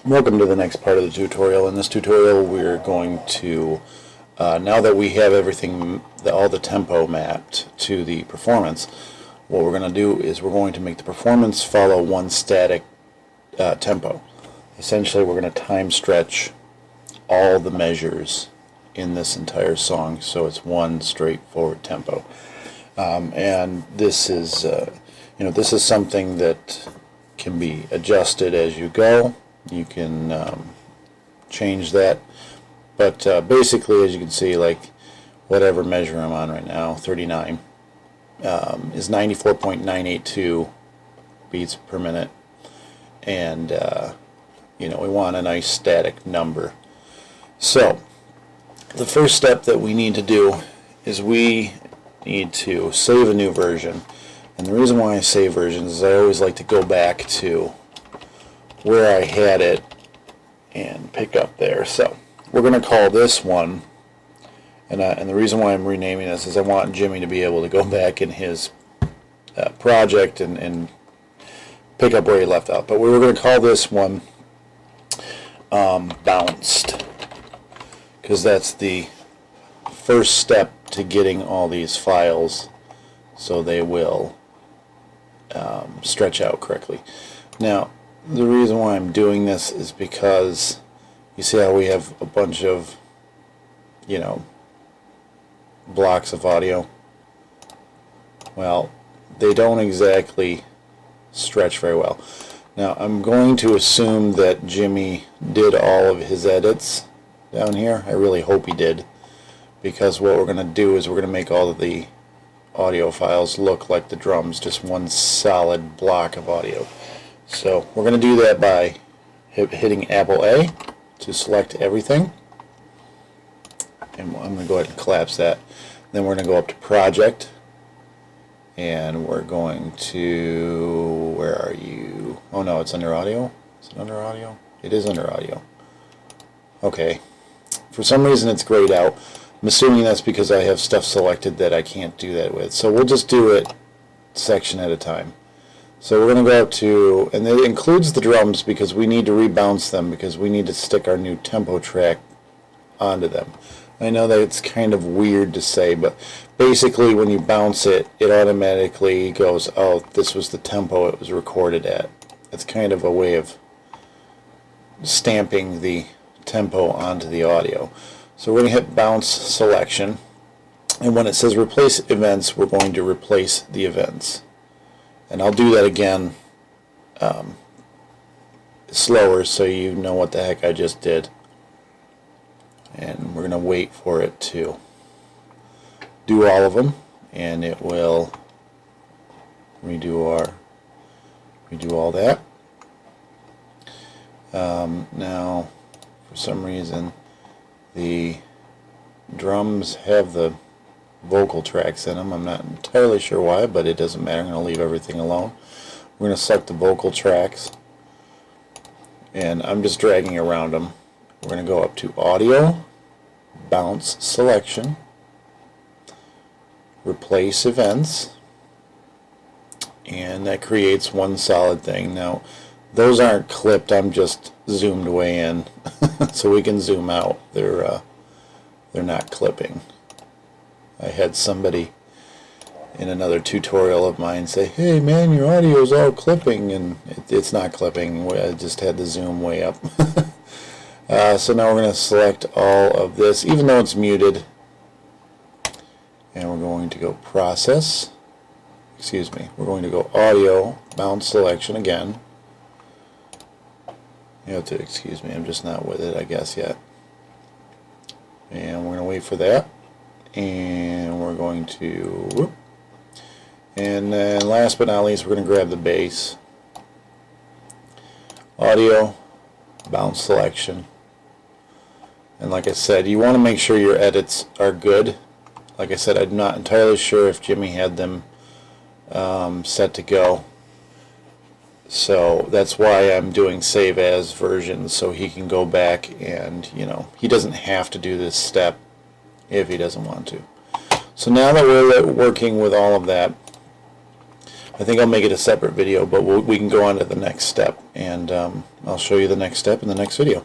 Welcome to the next part of the tutorial. In this tutorial we're going to, now that we have everything, all the tempo mapped to the performance, what we're going to do is we're going to make the performance follow one static tempo. Essentially we're going to time stretch all the measures in this entire song so it's one straightforward tempo. And this is, this is something that can be adjusted as you go. You can change that, but basically, as you can see, like whatever measure I'm on right now, 39, is 94.982 beats per minute, and we want a nice static number. So the first step that we need to do is we need to save a new version. And the reason why I save versions is I always like to go back to where I had it and pick up there. So we're going to call this one, and the reason why I'm renaming this is I want Jimmy to be able to go back in his project and pick up where he left off. But we were going to call this one Bounced, because that's the first step to getting all these files so they will stretch out correctly. Now, the reason why I'm doing this is because you see how we have a bunch of, blocks of audio? Well, they don't exactly stretch very well. Now, I'm going to assume that Jimmy did all of his edits down here. I really hope he did, because what we're going to do is we're going to make all of the audio files look like the drums, just one solid block of audio. So we're going to do that by hitting Apple A to select everything, and I'm going to go ahead and collapse that. Then we're going to go up to Project, and we're going to, where are you? Oh no, it's under Audio. Is it under Audio? It is under Audio. Okay. For some reason it's grayed out. I'm assuming that's because I have stuff selected that I can't do that with. So we'll just do it section at a time. So we're going to go up to, and it includes the drums because we need to rebounce them because we need to stick our new tempo track onto them. I know that it's kind of weird to say, but basically when you bounce it, it automatically goes, oh, this was the tempo it was recorded at. It's kind of a way of stamping the tempo onto the audio. So we're going to hit Bounce Selection, and when it says Replace Events, we're going to replace the events. And I'll do that again slower so you know what the heck I just did. And we're going to wait for it to do all of them, and it will redo all that. Now, for some reason, the drums have the vocal tracks in them. I'm not entirely sure why, but it doesn't matter. I'm going to leave everything alone. We're going to select the vocal tracks, and I'm just dragging around them. We're going to go up to Audio, Bounce Selection, Replace Events, and that creates one solid thing. Now, those aren't clipped. I'm just zoomed way in, so we can zoom out. They're not clipping. I had somebody in another tutorial of mine say, hey man, your audio is all clipping, and it's not clipping. I just had the zoom way up. So now we're going to select all of this, even though it's muted, and we're going to go Process, we're going to go Audio, Bounce Selection again. You have to excuse me, I'm just not with it, I guess, yet. And we're going to wait for that. And we're going to, whoop. And then last but not least, we're going to grab the bass. Audio, Bounce Selection. And like I said, you want to make sure your edits are good. Like I said, I'm not entirely sure if Jimmy had them set to go. So that's why I'm doing save as versions, so he can go back and, he doesn't have to do this step if he doesn't want to. So now that we're working with all of that, I think I'll make it a separate video, but we can go on to the next step, and I'll show you the next step in the next video.